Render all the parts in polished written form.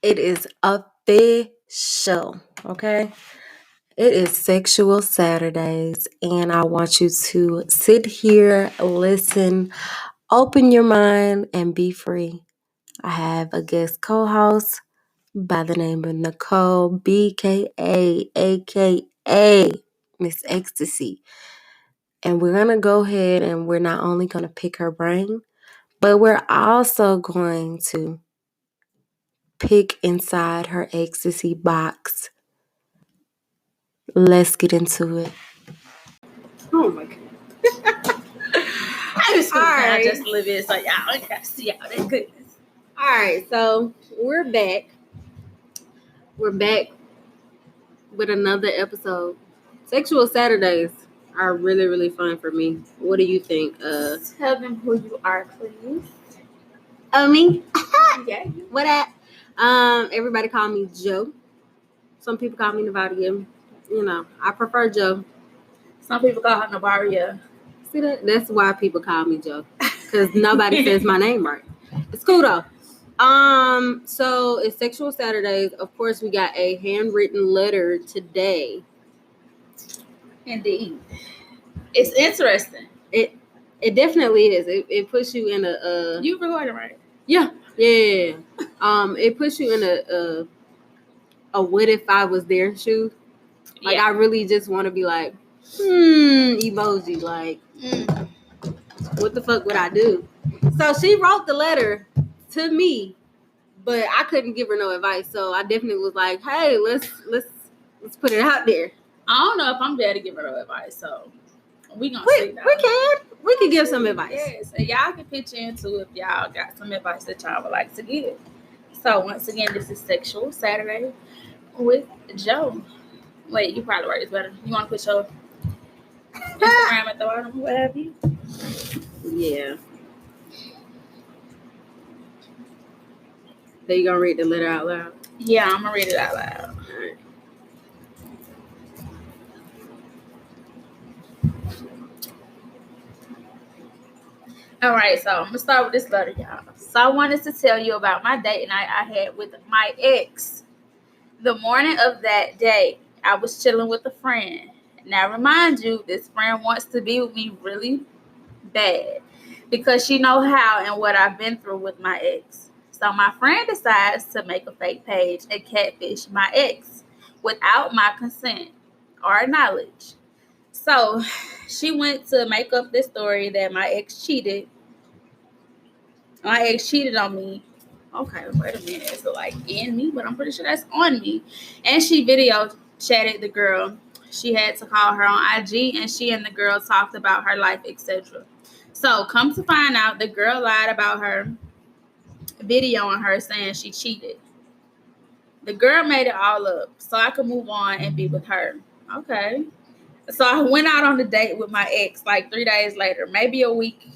It is official, okay? It is Sexual Saturdays, and I want you to sit here, listen, open your mind, and be free. I have a guest co host by the name of Nicole, BKA, aka Miss Xtacy. And we're going to go ahead and we're not only going to pick her brain, but we're also going to pick inside her ecstasy box. Let's get into it. Oh my god. I just live it so y'all can see all that goodness. Alright, so we're back. We're back with another episode. Sexual Saturdays are really, really fun for me. What do you think? Tell them who you are, please. Me? Yeah. What at? Everybody call me Joe. Some people call me Navadia. You know, I prefer Joe. Some people call her Navaria. See that? That's why people call me Joe. Because nobody says my name right. It's cool though. So it's Sexual Saturdays. Of course, we got a handwritten letter today. Indeed. It's interesting. It definitely is. It puts you in a You recording, right? Yeah. It puts you in a what if I was their shoe. Like I really just want to be like, emoji, like what the fuck would I do? So she wrote the letter to me, but I couldn't give her no advice. So I definitely was like, hey, let's put it out there. I don't know if I'm there to give her no advice, so we gonna see now. We can give some advice. Yes, and y'all can pitch into if y'all got some advice that y'all would like to give. So once again, this is Sexual Saturday with Joe. Wait, you probably write this better. You want to put your Instagram at the bottom, what have you? Yeah. So you gonna read the letter out loud? Yeah, I'm gonna read it out loud. All right. All right, so I'm gonna start with this letter, y'all. So I wanted to tell you about my date night I had with my ex. The morning of that day, I was chilling with a friend. Now, remind you, this friend wants to be with me really bad because she know how and what I've been through with my ex. So my friend decides to make a fake page and catfish my ex without my consent or knowledge. So she went to make up this story that my ex cheated. My ex cheated on me. Okay, wait a minute. It's like in me, but I'm pretty sure that's on me. And she video chatted the girl. She had to call her on IG, and she and the girl talked about her life, etc. So come to find out, the girl lied about her videoing her saying she cheated. The girl made it all up so I could move on and be with her. Okay. So I went out on a date with my ex like 3 days later, maybe a week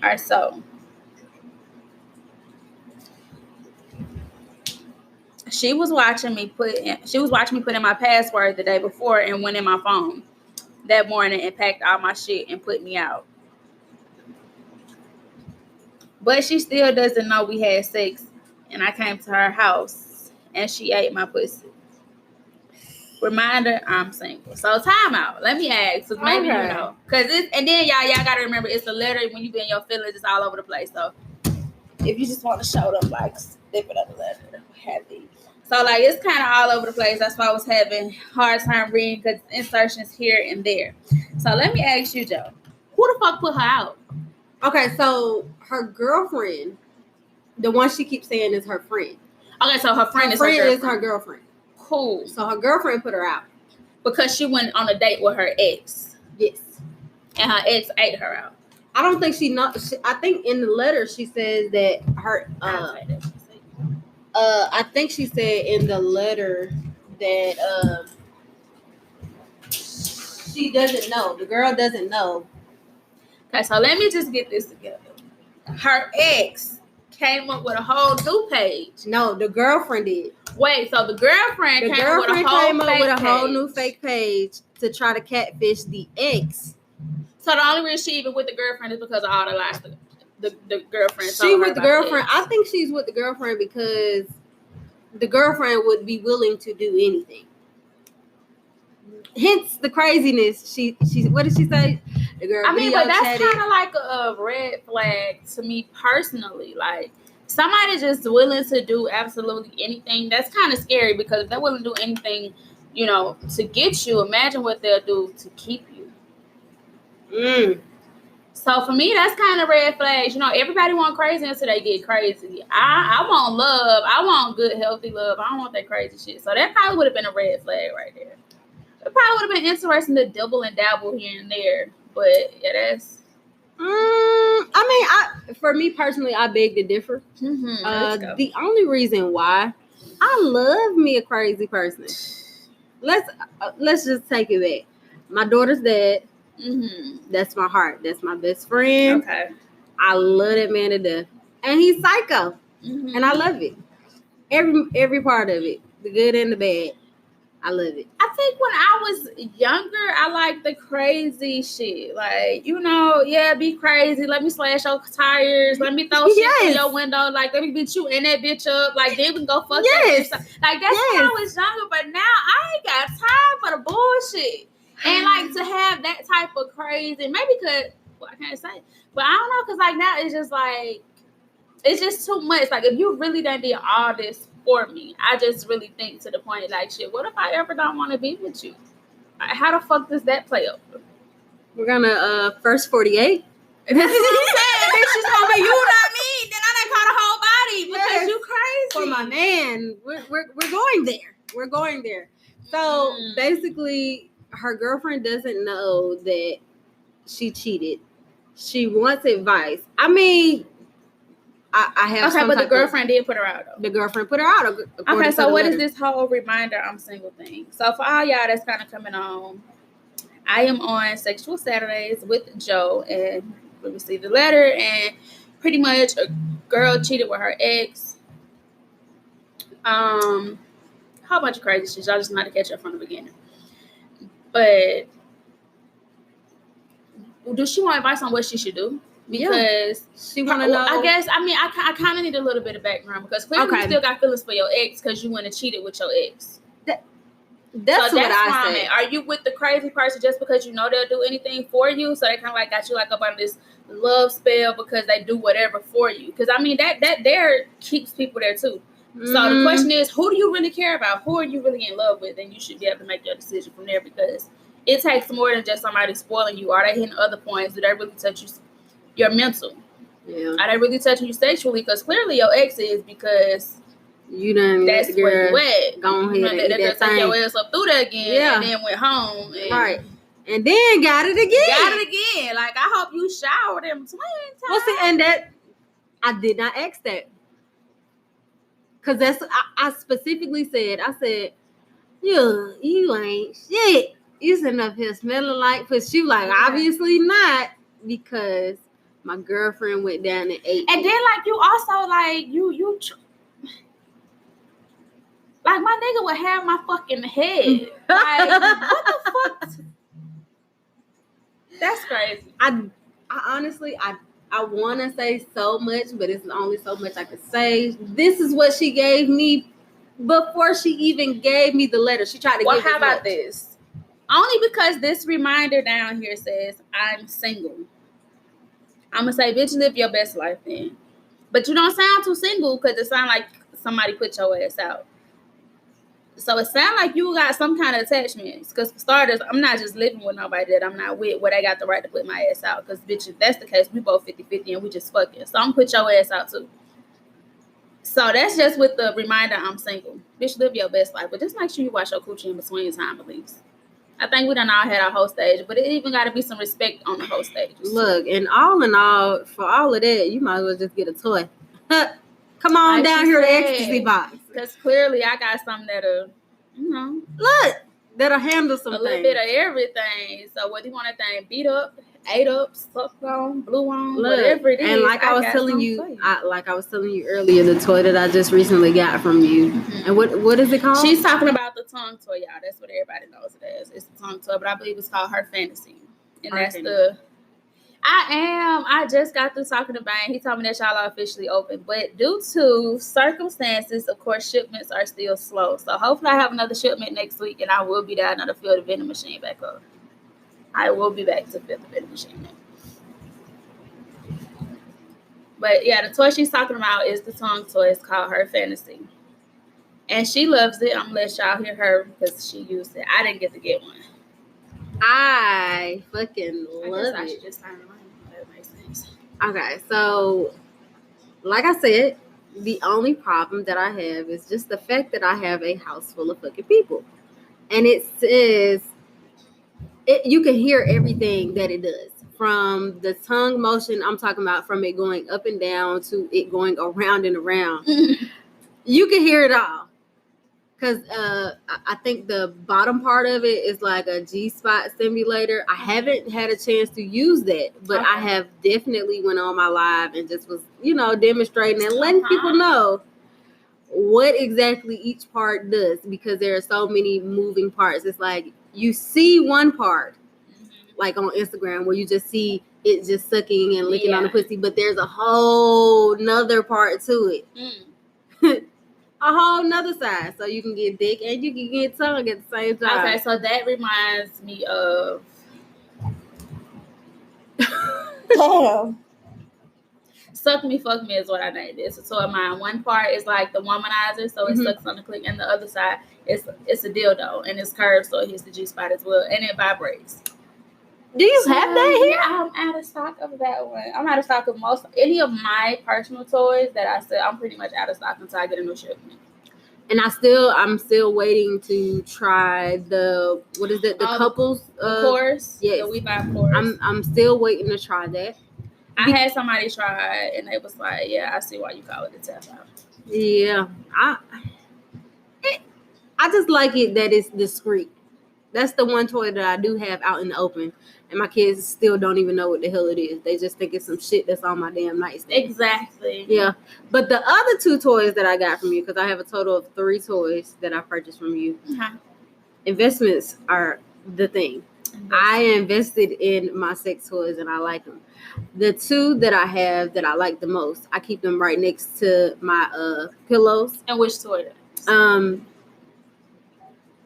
or so. She was watching me put in my password the day before and went in my phone that morning and packed all my shit and put me out. But she still doesn't know we had sex, and I came to her house and she ate my pussy. Reminder, I'm single. So time out. Let me ask, because maybe you know. And then y'all gotta remember, it's a letter. When you be in your feelings, it's all over the place. So if you just want to show them, like, snip it of the letter, heavy. So like it's kind of all over the place. That's why I was having hard time reading because insertions here and there. So let me ask you, Joe, who the fuck put her out? Okay, so her girlfriend, the one she keeps saying is her friend. Okay, so her friend is her girlfriend. Cool. So her girlfriend put her out because she went on a date with her ex. Yes. And her ex ate her out. I don't think I think in the letter she says that her I think she said in the letter that she doesn't know. The girl doesn't know. Okay, so let me just get this together. Her ex came up with a whole new page. No, the girlfriend did. Wait, so the girlfriend came up with a whole new fake page to try to catfish the ex. So the only reason she even with the girlfriend is because of all the lies the girlfriend. She told her with the about girlfriend. ex. I think she's with the girlfriend because the girlfriend would be willing to do anything. Hence the craziness. She what did she say? The girl. I mean, but that's chatted. kind of like a red flag to me personally. Like somebody just willing to do absolutely anything. That's kind of scary because if they're willing to do anything, you know, to get you, imagine what they'll do to keep you. So for me, that's kind of red flags. You know, everybody want crazy until they get crazy. I want love. I want good, healthy love. I don't want that crazy shit. So that probably would have been a red flag right there. It probably would have been interesting to double and dabble here and there. But yeah, that's. For me personally, I beg to differ. Mm-hmm. The only reason why I love me a crazy person. Let's just take it back. My daughter's dad. Mm-hmm. That's my heart. That's my best friend. Okay. I love that man to death, and he's psycho, Mm-hmm. and I love it. Every part of it, the good and the bad. I love it. I think when I was younger, I liked the crazy shit. Like, you know, yeah, be crazy. Let me slash your tires. Let me throw shit through your window. Like, let me beat you and that bitch up. Like, then we can go fuck that bitch up. Like, that's when I was younger. But now, I ain't got time for the bullshit. And, like, to have that type of crazy, maybe because, well, I can't say. But I don't know, because, like, now it's just, like, it's just too much. Like, if you really done did all this for me, I just really think to the point, like, shit, what if I ever don't want to be with you? Like, how the fuck does that play out? We're gonna first 48. That's what I'm saying. Bitch, it's gonna be you, not me. Then I done caught a whole body because you crazy. For my man, we're going there. We're going there. So basically, her girlfriend doesn't know that she cheated. She wants advice. I mean, I have. Okay, but the girlfriend did put her out though. The girlfriend put her out. Okay, so what is this whole reminder I'm single thing? So for all y'all that's kind of coming on, I am on Sexual Saturdays with Joe, and we received a letter, and pretty much a girl cheated with her ex. Whole bunch of crazy shit. Y'all just not to catch up from the beginning. But do she want advice on what she should do? Because she want to know. I guess, I mean, I kind of need a little bit of background because clearly you still got feelings for your ex because you went and cheated with your ex. That's what I say. Are you with the crazy person just because you know they'll do anything for you? So they kind of like got you like up on this love spell because they do whatever for you. Because I mean that there keeps people there too. So the question is, who do you really care about? Who are you really in love with? And you should be able to make your decision from there because it takes more than just somebody spoiling you. Are they hitting other points? Do they really touch you? Your mental. Yeah. Are they really touching you sexually? Because clearly your ex is because you done that's where you at. Go ahead and take your ass up through that again and then went home. And right. And then got it again. Like I hope you showered them 20 times. Well, see, and that I did not ask that. Cause that's I specifically said, I said, you ain't shit. You sitting up here smelling like pussy. You like obviously not because my girlfriend went down and ate. And then like you also like you like my nigga would have my fucking head. Like what the fuck? That's crazy. I honestly I want to say so much, but it's only so much I could say. This is what she gave me before she even gave me the letter. She tried to give me. How about this? Only because this reminder down here says I'm single. I'm going to say, bitch, live your best life then. But you don't sound too single because it sounds like somebody put your ass out. So it sounds like you got some kind of attachments. Because for starters, I'm not just living with nobody that I'm not with where they got the right to put my ass out. Because, bitch, if that's the case, we both 50-50 and we just fucking. So I'm going to put your ass out too. So that's just with the reminder I'm single. Bitch, live your best life. But just make sure you wash your coochie in between time at least. I think we done all had our whole stage, but it even got to be some respect on the whole stage. Look, and all in all, for all of that, you might as well just get a toy. Come on like down here to Xtacy box. Because clearly I got something that'll, look, that'll handle some things. A little bit of everything. So whether you want that thing beat up, ate up, sucked on, blew on, whatever it is. And like I was telling you, earlier, the toy that I just recently got from you. Mm-hmm. And what is it called? She's talking about the tongue toy, y'all. That's what everybody knows it as. It's the tongue toy, but I believe it's called Her Fantasy. And that's the I am. I just got through talking to Bang. He told me that y'all are officially open. But due to circumstances, of course, shipments are still slow. So hopefully I have another shipment next week and I will be down to fill the vending machine back up. I will be back to fill the vending machine up. But yeah, the toy she's talking about is the tongue toy. It's called Her Fantasy. And she loves it. I'm going to let y'all hear her because she used it. I didn't get to get one. I fucking love I it. should just sign the line. That makes sense. Okay, so like I said, the only problem that I have is just the fact that I have a house full of fucking people. And it says you can hear everything that it does. From the tongue motion, I'm talking about from it going up and down to it going around and around. You can hear it all. Because I think the bottom part of it is like a G-spot simulator. I haven't had a chance to use that, but I have definitely went on my live and just was, demonstrating and letting people know what exactly each part does, because there are so many moving parts. It's like you see one part, like on Instagram, where you just see it just sucking and licking on the pussy, but there's a whole nother part to it. A whole nother side, so you can get dick and you can get tongue at the same time. Okay, so that reminds me of Suck Me, Fuck Me is what I named it. So of mine, one part is like the womanizer, so it sucks on the clit, and the other side it's a dildo and it's curved, so it hits the G spot as well, and it vibrates. Do you have that here? I'm out of stock of that one. I'm out of stock of any of my personal toys that I said. I'm pretty much out of stock until I get a new shipment. And I'm still waiting to try the couples course. Yes, the We Buy course. I'm still waiting to try that. I had somebody try it and they was like, "Yeah, I see why you call it a tap out." Yeah, I just like it that it's discreet. That's the one toy that I do have out in the open, and my kids still don't even know what the hell it is. They just think it's some shit that's on my damn nightstand. Exactly. Yeah, but the other two toys that I got from you, because I have a total of 3 toys that I purchased from you. Investments are the thing. I invested in my sex toys and I like them. The 2 that I have that I like the most, I keep them right next to my pillows. And which toy?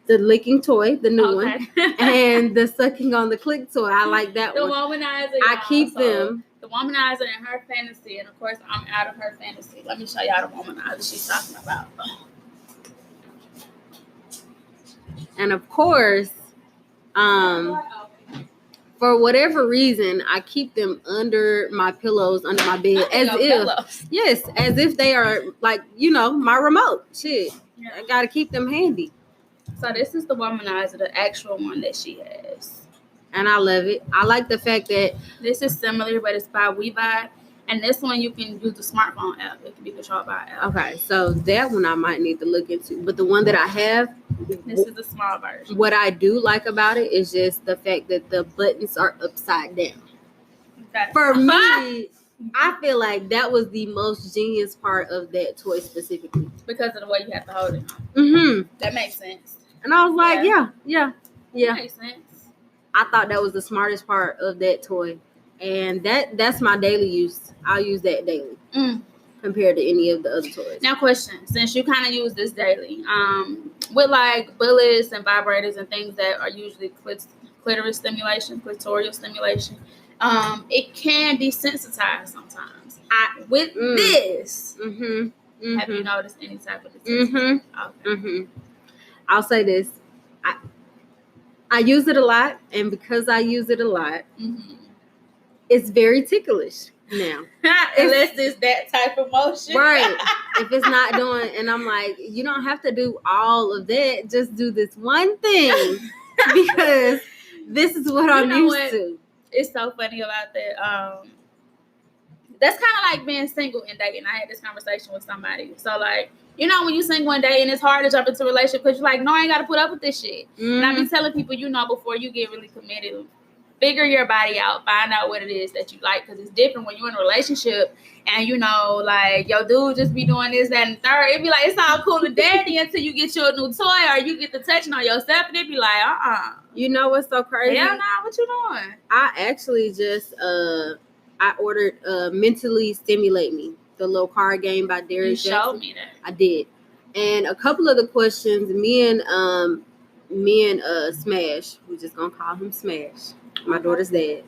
The licking toy, the new one, and the sucking on the click toy. I like that one. The womanizer. I keep them. The womanizer and Her Fantasy, and of course I'm out of Her Fantasy. Let me show y'all the womanizer she's talking about. And of course, for whatever reason, I keep them under my pillows, under my bed, as if they are like, my remote. Shit, I gotta keep them handy. So this is the womanizer, the actual one that she has. And I love it. I like the fact that this is similar, but it's by We Buy. And this one you can use the smartphone app. It can be controlled by an app. Okay, so that one I might need to look into. But the one that I have, this is the small version. What I do like about it is just the fact that the buttons are upside down. Okay. For me, I feel like that was the most genius part of that toy specifically. Because of the way you have to hold it. Mm-hmm. That makes sense. And I was like, yeah. That makes sense. I thought that was the smartest part of that toy. And that's my daily use. I'll use that daily compared to any of the other toys. Now, question: since you kind of use this daily, with like bullets and vibrators and things that are usually clitoral stimulation, it can desensitize sometimes. With this, have you noticed any type of desensitization? Okay. I'll say this: I use it a lot, and because I use it a lot, it's very ticklish now. Unless it's that type of motion. Right. If it's not doing, and I'm like, you don't have to do all of that. Just do this one thing because this is what I'm used to. It's so funny about that. That's kind of like being single and dating. I had this conversation with somebody. So like, when you single and dating, it's hard to jump into a relationship because you're like, no, I ain't got to put up with this shit. And I be telling people, before you get really committed, Figure your body out. Find out what it is that you like, because it's different when you're in a relationship and like your dude just be doing this, that, and third. It'd be like it's all cool and dandy until you get you a new toy or you get the touching on yourself, and it'd be like, You know what's so crazy? Hell nah, what you doing? I actually just I ordered Mentally Stimulate Me, the little card game by Derek You Jackson. showed me that. I did. And a couple of the questions, me and Smash, we're just gonna call him Smash, my daughter's dad.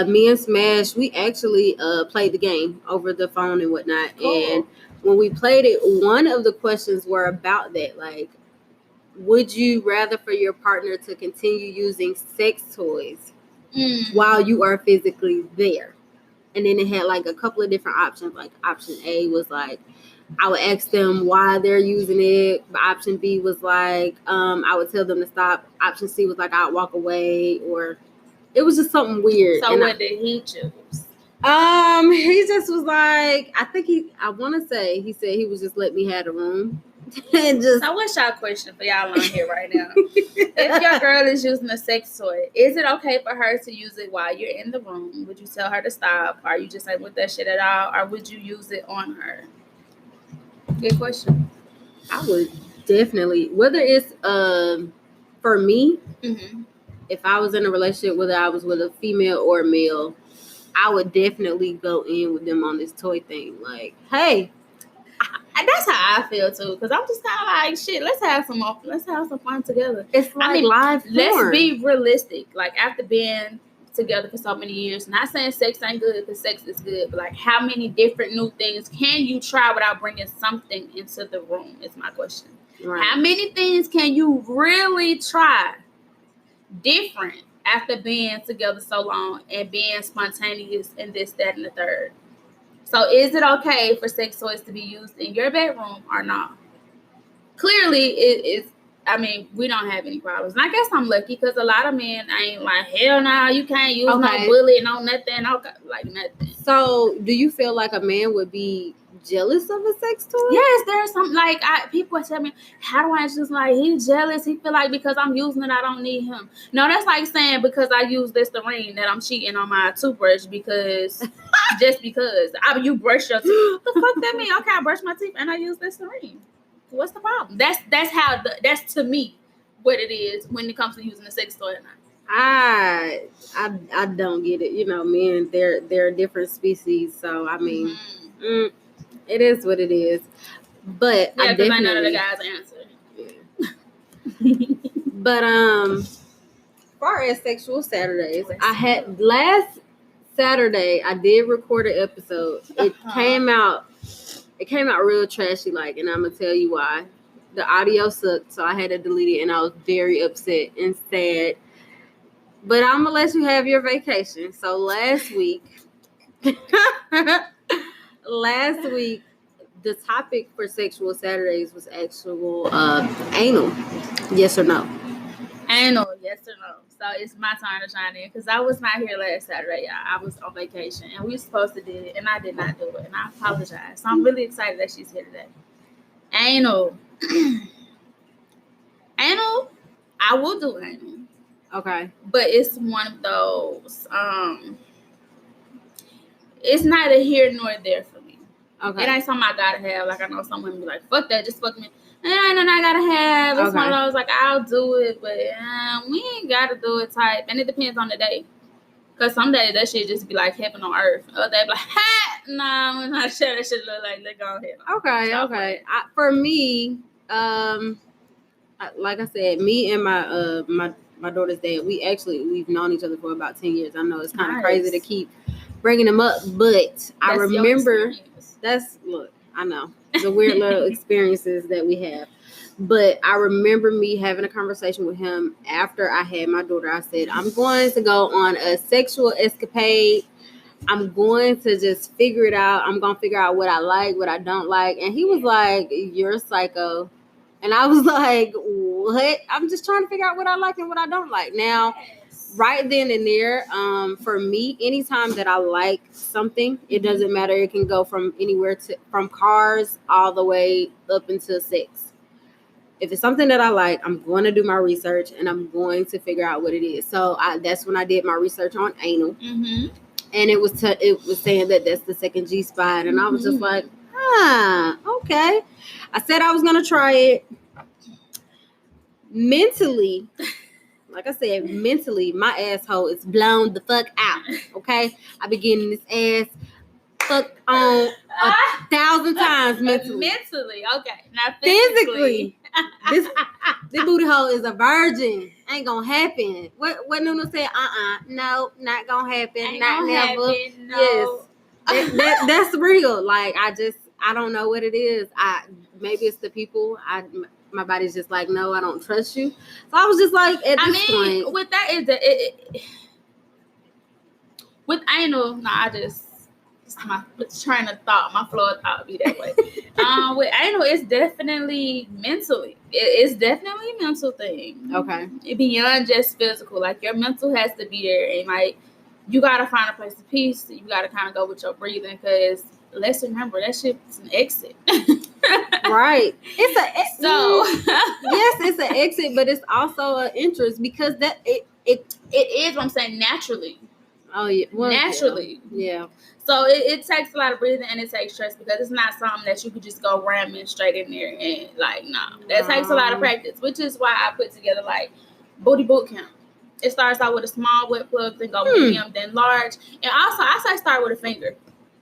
Me and Smash, we actually played the game over the phone and whatnot. Cool. And when we played it, one of the questions were about that, like, would you rather for your partner to continue using sex toys while you are physically there? And then it had like a couple of different options. Like option A was like, I would ask them why they're using it. Option B was like, I would tell them to stop. Option C was like, I'd walk away, or it was just something weird. So what did he choose? He just was like, I want to say he said he was just let me have the room. And just. So what's y'all question for y'all on here right now? If your girl is using a sex toy, is it okay for her to use it while you're in the room? Would you tell her to stop? Are you just like with that shit at all? Or would you use it on her? Good question. I would definitely, whether it's for me, if I was in a relationship, whether I was with a female or a male, I would definitely go in with them on this toy thing. Like, hey. That's how I feel too, because I'm just kind of like, shit, let's have some fun together. It's like live porn. Let's be realistic. Like, after being together for so many years, not saying sex ain't good, because sex is good, but like, how many different new things can you try without bringing something into the room is my question. Right. How many things can you really try different after being together so long and being spontaneous and this, that, and the third? So is it okay for sex toys to be used in your bedroom or not? Clearly, we don't have any problems. And I guess I'm lucky, because a lot of men ain't like, hell no, you can't use no bullet, no nothing, like nothing. So do you feel like a man would be jealous of a sex toy? Yes, there's some, like, people tell me, how do I just, like, he's jealous, he feel like because I'm using it, I don't need him. No, that's like saying because I use Listerine that I'm cheating on my toothbrush because just because you brush your teeth. What the fuck that mean? Okay, I brush my teeth and I use Listerine. What's the problem? That's to me what it is when it comes to using a sex toy or not. I don't get it. You know, men, they're a different species, so I mean, it is what it is. But yeah, because I know the guys answer. Yeah. But as far as Sexual Saturdays, I had last Saturday I did record an episode. It came out real trashy, like, and I'm gonna tell you why. The audio sucked, so I had to delete it, and I was very upset and sad. But I'm gonna let you have your vacation. So last week, the topic for Sexual Saturdays was actual anal. Yes or no? Anal, yes or no. So it's my turn to chime in, because I was not here last Saturday, y'all. I was on vacation, and we were supposed to do it, and I did not do it, and I apologize. So I'm really excited that she's here today. Anal. Anal, I will do anal. Okay. But it's one of those, it's neither here nor there for me. Okay. It ain't something I gotta have. Like, I know some women be like, fuck that, just fuck me. And ain't nothing I gotta have. It's one of those, like, I'll do it, but we ain't gotta do it type. And it depends on the day. Because some days that shit just be like heaven on earth. Other day be like, ha! Nah, we're not sure that shit look like they go ahead. Okay. For me, like I said, me and my daughter's dad, we've known each other for about 10 years. I know it's kind of crazy to keep bringing them up, but I remember I know the weird little experiences that we have. But I remember me having a conversation with him after I had my daughter. I said, I'm going to go on a sexual escapade. I'm going to just figure it out. I'm going to figure out what I like, what I don't like. And he was like, you're a psycho. And I was like, what? I'm just trying to figure out what I like and what I don't like. Now, right then and there, for me, anytime that I like something, it doesn't matter. It can go from anywhere from cars all the way up into sex. if it's something that I like, I'm going to do my research and I'm going to figure out what it is. So that's when I did my research on anal, and it was saying that that's the second G spot, and I was just like, okay. I said I was gonna try it. Mentally, like I said, my asshole is blown the fuck out. Okay, I be getting this ass fucked on 1,000 times mentally. Okay. Now physically. This booty hole is a virgin. Ain't gonna happen. What Nunu said? No, not gonna happen. Ain't not gonna never. Happen, no. Yes, that's real. Like I don't know what it is. Maybe it's the people. My body's just like, no, I don't trust you. So I was just like, at this point, with that is with anal. No, I just. My train of thought, my flow of thought be that way. With anal, it's definitely mentally. It's definitely a mental thing. Okay. Beyond just physical. Like, your mental has to be there. And, like, you got to find a place of peace. You got to kind of go with your breathing. Because, let's remember, that shit's an exit. Right. Yes, it's an exit, but it's also an interest because it is what I'm saying, naturally. Oh, yeah. Well, naturally. Yeah. So it takes a lot of breathing and it takes stress because it's not something that you could just go ramming straight in there and like, nah. That takes a lot of practice, which is why I put together like booty boot camp. It starts out with a small wet plug, then go medium, then large. And also, I say start with a finger.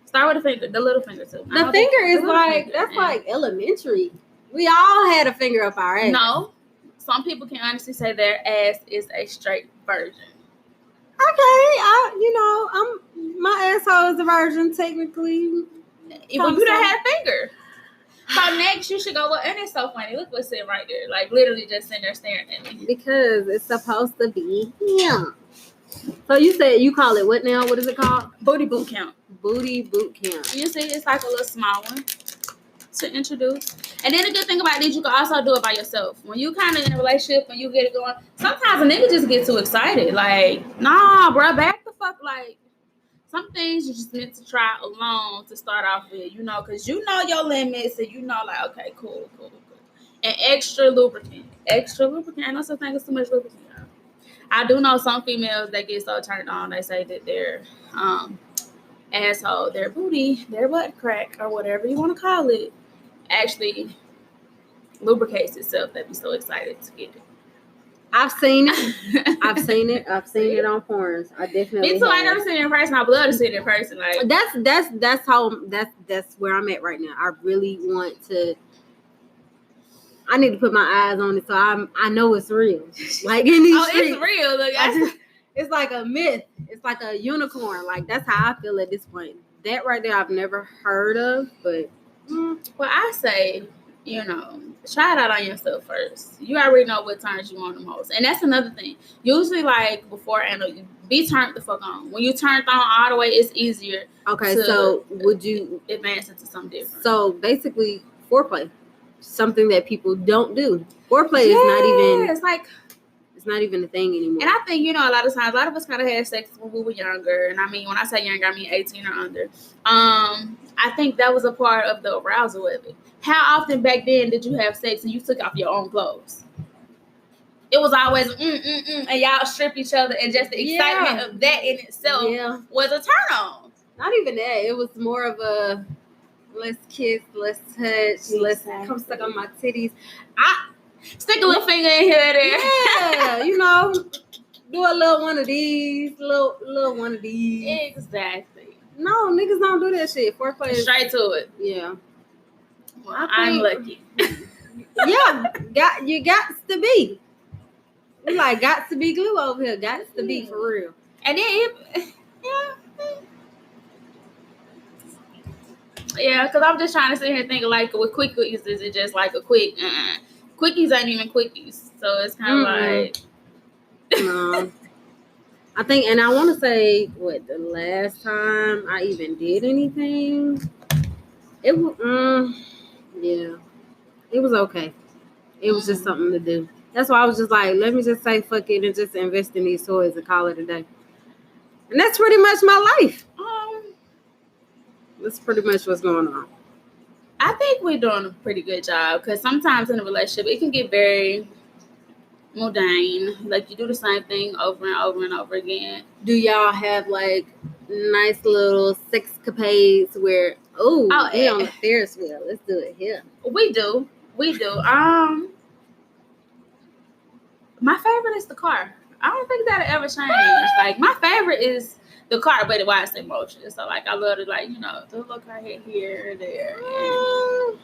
Start with a finger, the little finger too. The finger is like, that's like elementary. We all had a finger up our ass. No. Some people can honestly say their ass is a straight virgin. Okay, my asshole is a virgin technically. Well, you don't have a finger. So next you should go, well, and it's so funny. Look what's sitting right there. Like literally just sitting there staring at me. Because it's supposed to be him. So you said you call it what now? What is it called? Booty boot camp. Booty boot camp. You see, it's like a little small one to introduce. And then the good thing about this, you can also do it by yourself. When you kind of in a relationship, when you get it going, sometimes a nigga just get too excited. Like, nah, bro, back the fuck. Like, some things you just meant to try alone to start off with, because you know your limits and you know, like, okay, cool. And extra lubricant. I know some things too much lubricant. I do know some females that get so turned on, they say that their asshole, their booty, their butt crack, or whatever you want to call it, actually lubricates itself. They'd be so excited to get it. I've seen it. I've seen it on porns. I definitely. Me too. I never seen it in person. I would love to see it in person. Like that's where I'm at right now. I really want to. I need to put my eyes on it so I know it's real. Like in these streets, it's real. Look, it's like a myth. It's like a unicorn. Like that's how I feel at this point. That right there, I've never heard of, but. Well, I say, try it out on yourself first. You already know what turns you on the most. And that's another thing. Usually, like, before anal, be turned the fuck on. When you turned on all the way, it's easier. Okay, so would you advance into something different? So, basically, foreplay. Something that people don't do. Foreplay is not even... It's not even a thing anymore. And I think, a lot of times, a lot of us kind of had sex when we were younger. And I mean, when I say younger, I mean 18 or under. I think that was a part of the arousal of it. How often back then did you have sex and you took off your own clothes? It was always and y'all strip each other, and just the excitement of that in itself was a turn on. Not even that. It was more of a let's kiss, let's touch, let's come suck on my titties. Stick a little finger in here there. Yeah, do a little one of these, little one of these. Exactly. No, niggas don't do that shit. Foreplay is straight to it. Yeah. Well, I'm lucky. You got to be. We like got to be glue over here. Got to be for real. And then because I'm just trying to sit here and think like with quickies, is it just like a quick? Quickies ain't even quickies, so it's kind of like. No. I think, and I want to say, the last time I even did anything, it was, it was okay. It was just something to do. That's why I was just like, let me just say fuck it and just invest in these toys and call it a day. And that's pretty much my life. That's pretty much what's going on. I think we're doing a pretty good job because sometimes in a relationship it can get very mundane. Like you do the same thing over and over and over again. Do y'all have like nice little sexcapades where we on the Ferris wheel? Let's do it here. We do. My favorite is the car. I don't think that'll ever change. Like my favorite is the car, but why it's in motion. So like I love to like, you know, the little car here, there. And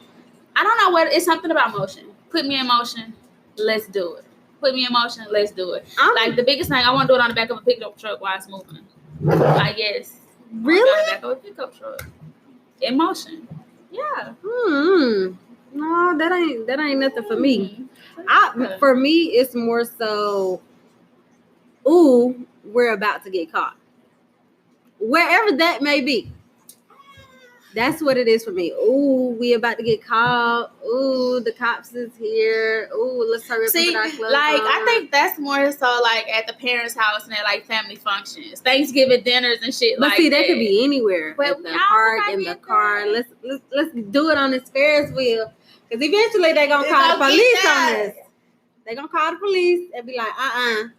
I don't know what it's something about motion. Put me in motion, let's do it. Put me in motion, let's do it. Like the biggest thing, I want to do it on the back of a pickup truck while it's moving. Like yes. Really? On the back of a pickup truck. In motion. Yeah. No, that ain't nothing for me. For me, it's more so, ooh, we're about to get caught. Wherever that may be. That's what it is for me. Ooh, we about to get caught. Ooh, the cops is here. Ooh, let's hurry up and put our clothes like on. I think that's more so like at the parents' house and at like family functions, Thanksgiving dinners and shit. But like see, that could be anywhere. But at the park, in the car. Let's do it on this Ferris wheel. Because eventually they're gonna call the police on us. They're gonna call the police and be like, I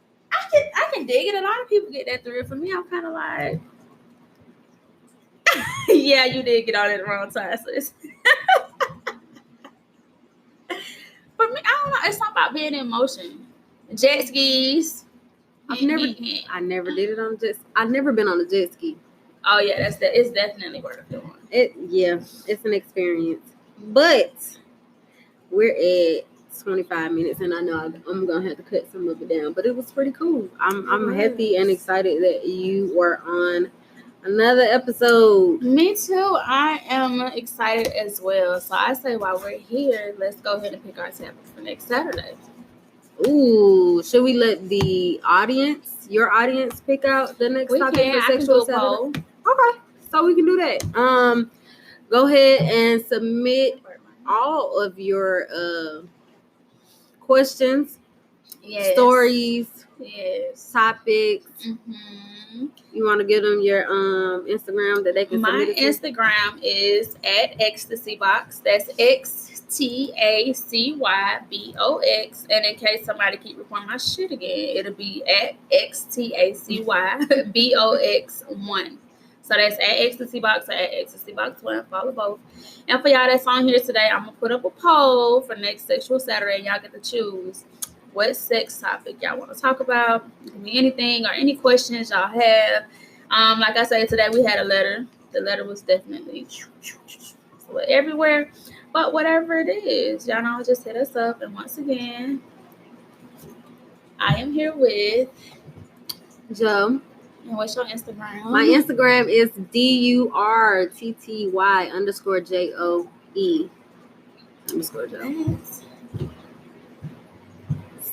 can dig it. A lot of people get that through. For me, I'm kind of like, yeah, you did get on at the wrong time, sis. For me, I don't know. It's something about being in motion. Jet skis. I never did it on a jet ski. I've never been on a jet ski. Oh yeah, it's definitely worth doing. It's an experience. But we're at 25 minutes, and I know I'm gonna have to cut some of it down. But it was pretty cool. I'm happy and excited that you were on another episode. Me too. I am excited as well. So I say while we're here, let's go ahead and pick our topic for next Saturday. Ooh, should we let your audience, pick out the next topic for Sexual Saturday? Okay, so we can do that. Go ahead and submit all of your questions, stories, topics. Mm-hmm. You want to give them your Instagram that they can submit it to? My Instagram is at Xtacy Box. That's XTACYBOX. And in case somebody keep recording my shit again, it'll be at XTACYBOX1. So that's at Xtacy Box or at Xtacy Box 1. Follow both. And for y'all that's on here today, I'm going to put up a poll for next Sexual Saturday. And y'all get to choose what sex topic y'all want to talk about. It can be anything or any questions y'all have. Like I said, today we had a letter. The letter was definitely everywhere. But whatever it is, y'all know, just hit us up. And once again, I am here with Joe. And what's your Instagram? My Instagram is DURTTY_JOE_Joe.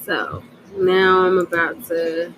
So now I'm about to